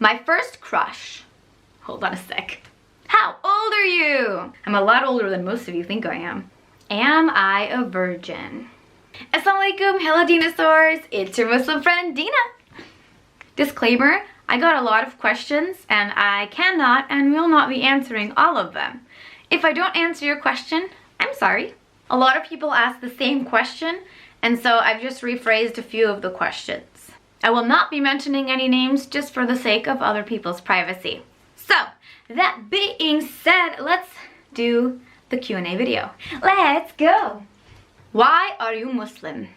My first crush. Hold on a sec. How old are you? I'm a lot older than most of you think I am. Am I a virgin? Assalamualaikum, hello dinosaurs. It's your Muslim friend Dina. Disclaimer, I got a lot of questions and I cannot and will not be answering all of them. If I don't answer your question, I'm sorry. A lot of people ask the same question, and so I've just rephrased a few of the questions. I will not be mentioning any names just for the sake of other people's privacy. So, that being said, let's do the Q&A video. Let's go! Why are you Muslim?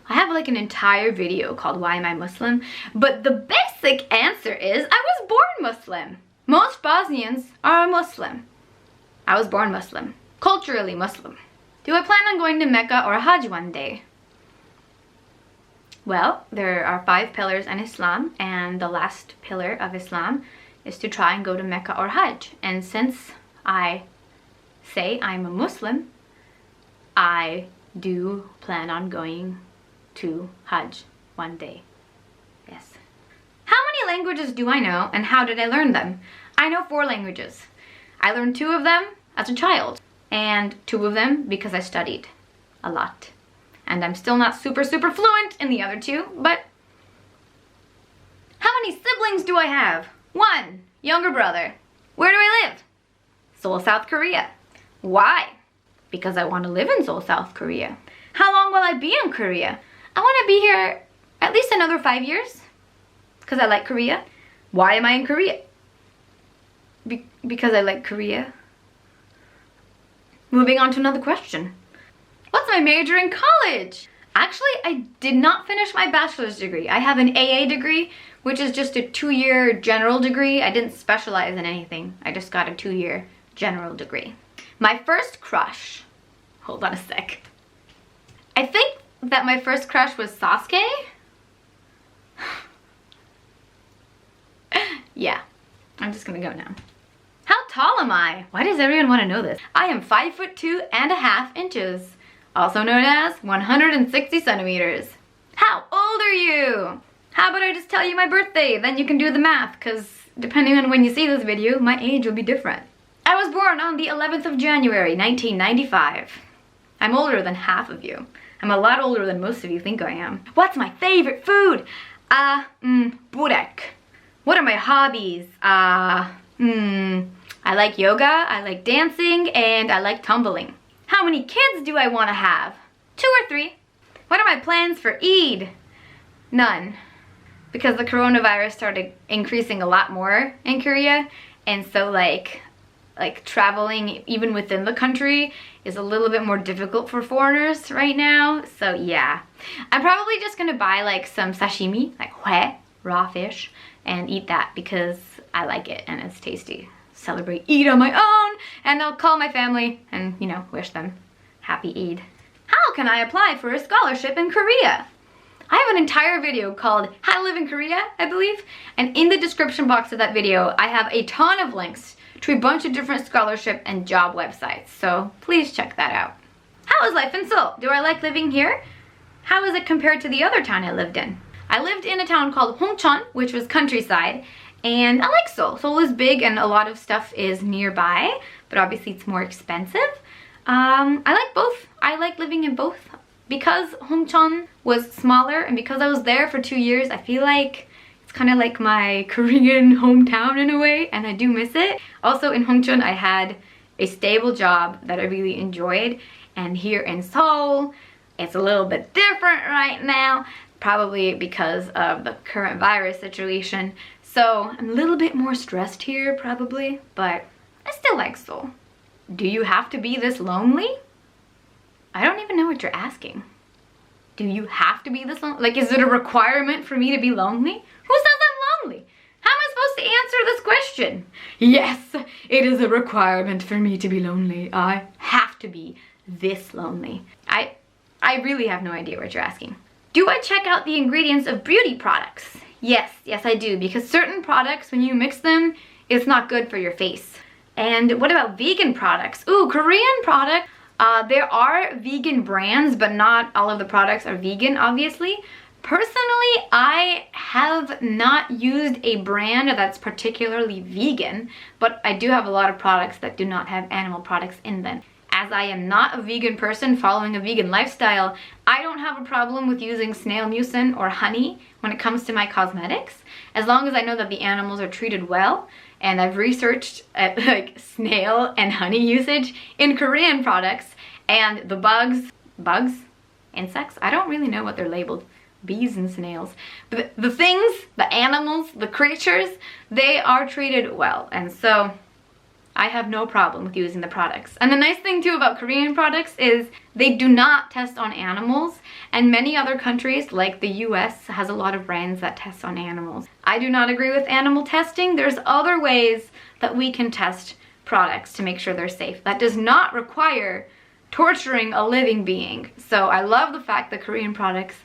I have like an entire video called Why Am I Muslim? But the basic answer is I was born Muslim. Most Bosnians are Muslim. I was born Muslim. Culturally Muslim. Do I plan on going to Mecca or Hajj one day? Well, there are 5 pillars in Islam, and the last pillar of Islam is to try and go to Mecca or Hajj. And since I say I'm a Muslim, I do plan on going to Hajj one day. Yes. How many languages do I know and how did I learn them? I know 4 languages. I learned 2 of them as a child and 2 of them because I studied a lot. And I'm still not super fluent in the other 2, but how many siblings do I have? 1, younger brother. Where do I live? Seoul, South Korea. Why? Because I want to live in Seoul, South Korea. How long will I be in Korea? I want to be here at least another 5 years because I like Korea. Why am I in Korea? Because I like Korea. Moving on to another question. What's my major in college? Actually, I did not finish my bachelor's degree. I have an AA degree, which is just a 2-year general degree. I didn't specialize in anything. I just got a 2-year general degree. My first crush. Hold on a sec. I think that my first crush was Sasuke. Yeah, I'm just gonna go now. How tall am I? Why does everyone want to know this? I am 5'2.5 inches. Also known as 160 centimeters. How old are you? How about I just tell you my birthday, then you can do the math, because depending on when you see this video, my age will be different. I was born on the 11th of January, 1995. I'm older than half of you. I'm a lot older than most of you think I am. What's my favorite food? Burek. What are my hobbies? I like yoga, I like dancing, and I like tumbling. How many kids do I want to have? 2 or 3. What are my plans for Eid? None. Because the coronavirus started increasing a lot more in Korea, and so like traveling even within the country is a little bit more difficult for foreigners right now. So yeah, I'm probably just gonna buy like some sashimi, like hue, raw fish, and eat that because I like it and it's tasty. Celebrate Eid on my own, and I'll call my family and, you know, wish them happy Eid. How can I apply for a scholarship in Korea? I have an entire video called How to Live in Korea, I believe, and in the description box of that video I have a ton of links to a bunch of different scholarship and job websites, so please check that out. How is life in Seoul? Do I like living here? How is it compared to the other town I lived in? I lived in a town called Hongcheon, which was countryside, and I like Seoul. Seoul is big and a lot of stuff is nearby, but obviously it's more expensive. I like both. I like living in both. Because Hongcheon was smaller and because I was there for 2 years, I feel like it's kind of like my Korean hometown in a way, and I do miss it. Also in Hongcheon, I had a stable job that I really enjoyed, and here in Seoul, it's a little bit different right now, probably because of the current virus situation. So I'm a little bit more stressed here probably, but I still like Seoul. Do you have to be this lonely? I don't even know what you're asking. Do you have to be this lonely? Like, is it a requirement for me to be lonely? Who says I'm lonely? How am I supposed to answer this question? Yes, it is a requirement for me to be lonely. I have to be this lonely. I really have no idea what you're asking. Do I check out the ingredients of beauty products? Yes, I do, because certain products, when you mix them, it's not good for your face. And what about vegan products? Ooh, Korean product. There are vegan brands, but not all of the products are vegan, obviously. Personally, I have not used a brand that's particularly vegan, but I do have a lot of products that do not have animal products in them. As I am not a vegan person following a vegan lifestyle, I don't have a problem with using snail mucin or honey when it comes to my cosmetics, as long as I know that the animals are treated well. And I've researched like snail and honey usage in Korean products, and the insects, I don't really know what they're labeled. Bees and snails. But the things, the animals, the creatures, they are treated well. And so I have no problem with using the products. And the nice thing too about Korean products is they do not test on animals. And many other countries, like the US, has a lot of brands that test on animals. I do not agree with animal testing. There's other ways that we can test products to make sure they're safe. That does not require torturing a living being. So I love the fact that Korean products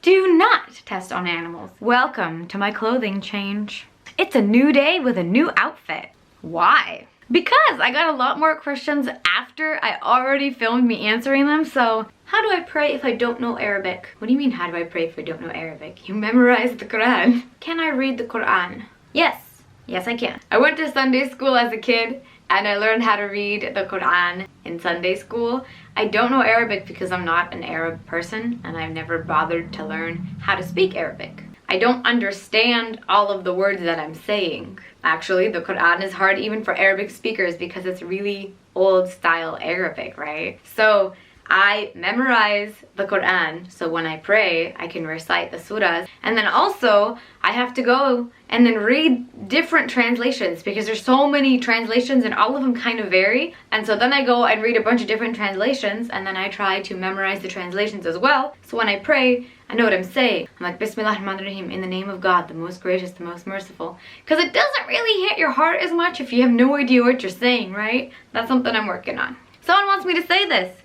do not test on animals. Welcome to my clothing change. It's a new day with a new outfit. Why? Because I got a lot more questions after I already filmed me answering them. So how do I pray if I don't know Arabic? What do you mean, how do I pray if I don't know Arabic? You memorized the Quran. Can I read the Quran? Yes. Yes, I can. I went to Sunday school as a kid and I learned how to read the Quran in Sunday school. I don't know Arabic because I'm not an Arab person and I've never bothered to learn how to speak Arabic. I don't understand all of the words that I'm saying. Actually, the Quran is hard even for Arabic speakers because it's really old style Arabic, right? So I memorize the Quran, so when I pray, I can recite the surahs. And then also, I have to go and then read different translations because there's so many translations and all of them kind of vary. And so then I go and read a bunch of different translations and then I try to memorize the translations as well. So when I pray, I know what I'm saying. I'm like, Bismillahirrahmanirrahim, in the name of God, the most gracious, the most merciful. Because it doesn't really hit your heart as much if you have no idea what you're saying, right? That's something I'm working on. Someone wants me to say this.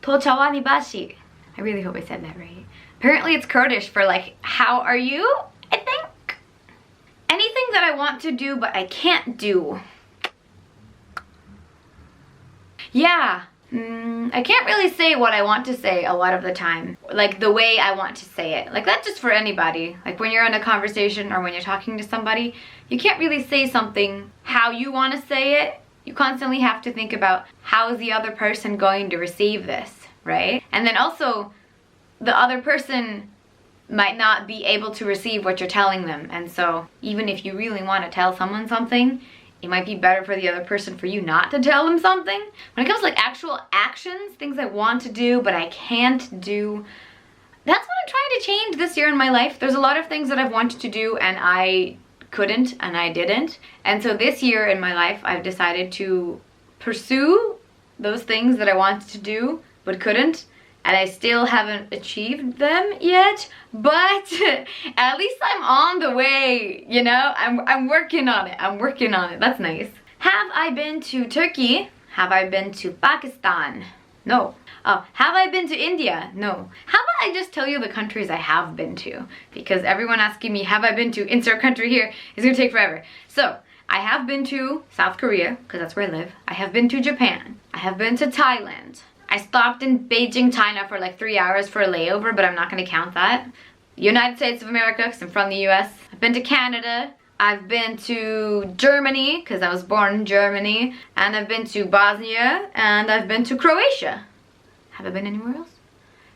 Tochawani bashi. I really hope I said that right. Apparently it's Kurdish for like, how are you? I think. Anything that I want to do but I can't do. Yeah. I can't really say what I want to say a lot of the time. Like the way I want to say it. Like that's just for anybody. Like when you're in a conversation or when you're talking to somebody, you can't really say something how you want to say it. You constantly have to think about how is the other person going to receive this, right? And then also the other person might not be able to receive what you're telling them. And so even if you really want to tell someone something, it might be better for the other person for you not to tell them something. When it comes to like actual actions, things I want to do but I can't do, that's what I'm trying to change this year in my life. There's a lot of things that I've wanted to do and I couldn't and I didn't. And so this year in my life, I've decided to pursue those things that I wanted to do but couldn't. And I still haven't achieved them yet, but at least I'm on the way, you know? I'm working on it. I'm working on it. That's nice. Have I been to Turkey? Have I been to Pakistan? No. Oh, have I been to India? No. How about I just tell you the countries I have been to? Because everyone asking me, have I been to insert country here, is gonna take forever. So, I have been to South Korea, because that's where I live. I have been to Japan. I have been to Thailand. I stopped in Beijing, China for like 3 hours for a layover, but I'm not gonna count that. United States of America, because I'm from the US. I've been to Canada. I've been to Germany, because I was born in Germany. And I've been to Bosnia, and I've been to Croatia. Have I been anywhere else?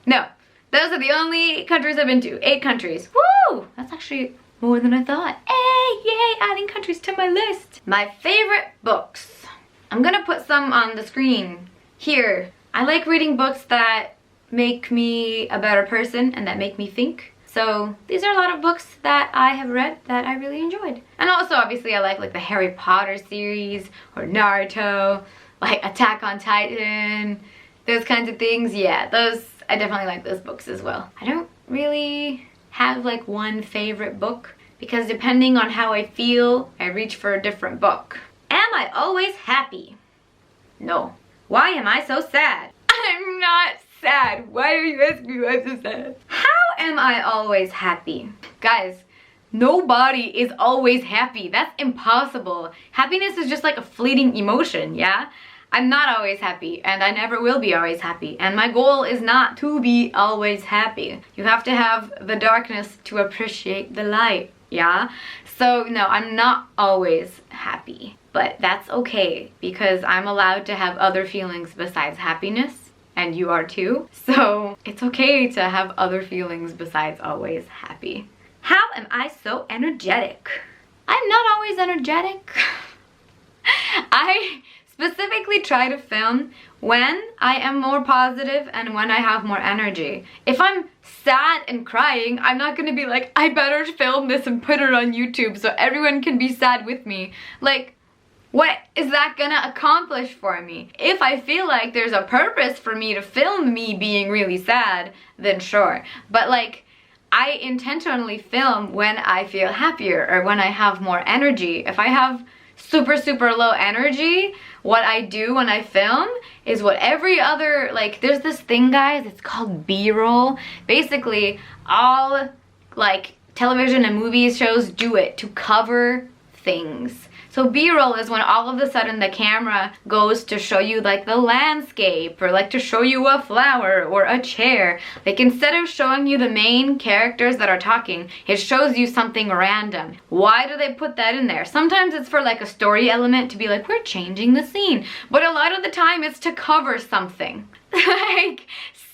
No. Those are the only countries I've been to. 8 countries. Woo! That's actually more than I thought. Hey, yay, adding countries to my list. My favorite books. I'm gonna put some on the screen here. I like reading books that make me a better person and that make me think. So these are a lot of books that I have read that I really enjoyed. And also obviously I like the Harry Potter series or Naruto, like Attack on Titan, those kinds of things. Yeah, those, I definitely like those books as well. I don't really have like one favorite book because depending on how I feel, I reach for a different book. Am I always happy? No. Why am I so sad? I'm not sad. Why are you asking me why I'm so sad? How am I always happy? Guys, nobody is always happy. That's impossible. Happiness is just like a fleeting emotion, yeah? I'm not always happy, and I never will be always happy. And my goal is not to be always happy. You have to have the darkness to appreciate the light, yeah? So no, I'm not always happy, but that's okay because I'm allowed to have other feelings besides happiness, and you are too. So it's okay to have other feelings besides always happy. How am I so energetic? I'm not always energetic. I specifically try to film when I am more positive and when I have more energy. If I'm sad and crying, I'm not gonna be like, I better film this and put it on YouTube so everyone can be sad with me. Like, what is that gonna accomplish for me? If I feel like there's a purpose for me to film me being really sad, then sure. But like, I intentionally film when I feel happier or when I have more energy. If I have super low energy, what I do when I film is what every other, like, there's this thing, guys, it's called B-roll. Basically, all like television and movies shows do it to cover things. So B-roll is when all of a sudden the camera goes to show you like the landscape or like to show you a flower or a chair. Like instead of showing you the main characters that are talking, it shows you something random. Why do they put that in there? Sometimes it's for like a story element to be like, we're changing the scene. But a lot of the time it's to cover something. Like,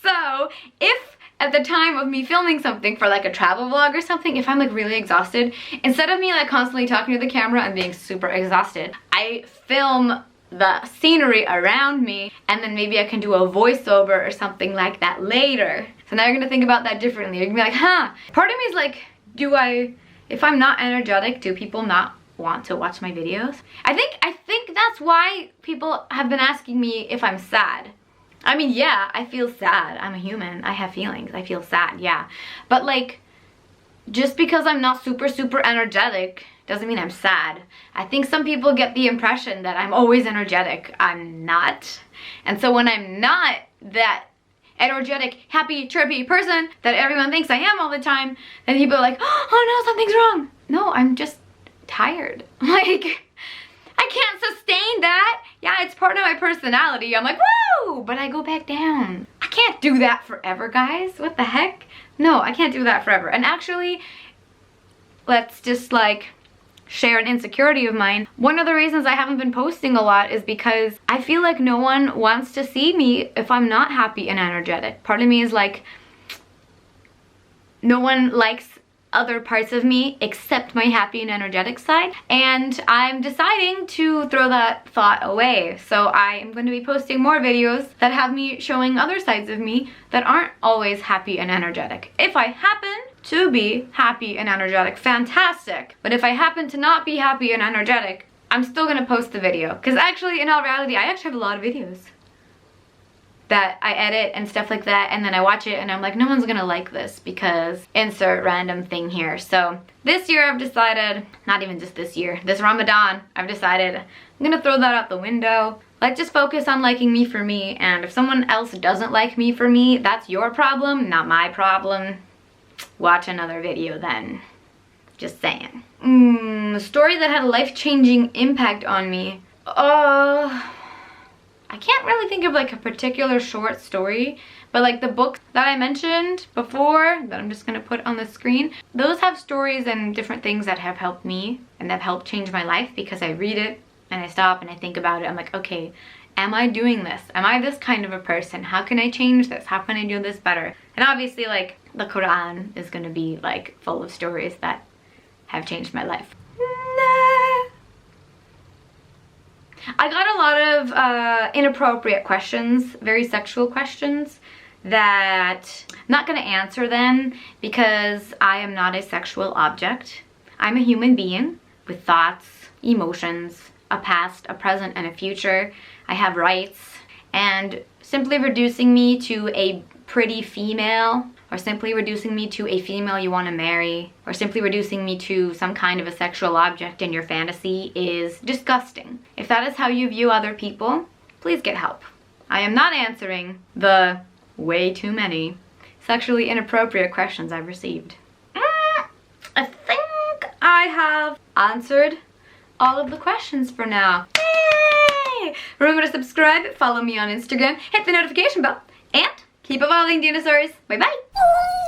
so if at the time of me filming something for like a travel vlog or something, if I'm like really exhausted, instead of me like constantly talking to the camera and being super exhausted, I film the scenery around me and then maybe I can do a voiceover or something like that later. So now you're gonna think about that differently. You're gonna be like, huh, part of me is like, if I'm not energetic, do people not want to watch my videos? I think that's why people have been asking me if I'm sad. I mean, yeah, I feel sad. I'm a human. I have feelings. I feel sad, yeah. But like, just because I'm not super energetic doesn't mean I'm sad. I think some people get the impression that I'm always energetic. I'm not. And so when I'm not that energetic, happy, chirpy person that everyone thinks I am all the time, then people are like, oh no, something's wrong. No, I'm just tired. Like, I can't sustain that. Yeah, it's part of my personality. I'm like, woo, but I go back down. I can't do that forever, guys. What the heck? No, I can't do that forever. And actually, let's just like share an insecurity of mine. One of the reasons I haven't been posting a lot is because I feel like no one wants to see me if I'm not happy and energetic. Part of me is like, no one likes other parts of me except my happy and energetic side, and I'm deciding to throw that thought away. So I am going to be posting more videos that have me showing other sides of me that aren't always happy and energetic. If I happen to be happy and energetic, fantastic. But if I happen to not be happy and energetic, I'm still gonna post the video. Because actually, in all reality, I actually have a lot of videos that I edit and stuff like that, and then I watch it and I'm like, no one's gonna like this because insert random thing here. So this year I've decided, not even just this year, this Ramadan, I've decided I'm gonna throw that out the window. Let's just focus on liking me for me, and if someone else doesn't like me for me, that's your problem, not my problem. Watch another video then. Just saying. A story that had a life-changing impact on me. I can't really think of like a particular short story, but like the books that I mentioned before that I'm just gonna put on the screen, those have stories and different things that have helped me and that have helped change my life, because I read it and I stop and I think about it. I'm like, okay, am I doing this? Am I this kind of a person? How can I change this? How can I do this better? And obviously like the Quran is gonna be like full of stories that have changed my life. I got a lot of inappropriate questions, very sexual questions, that I'm not gonna answer them because I am not a sexual object. I'm a human being with thoughts, emotions, a past, a present, and a future. I have rights, and simply reducing me to a pretty female, or simply reducing me to a female you want to marry, or simply reducing me to some kind of a sexual object in your fantasy is disgusting. If that is how you view other people, please get help. I am not answering the way too many sexually inappropriate questions I've received. I think I have answered all of the questions for now. Yay! Yay! Remember to subscribe, follow me on Instagram, hit the notification bell, and keep evolving, dinosaurs. Bye bye!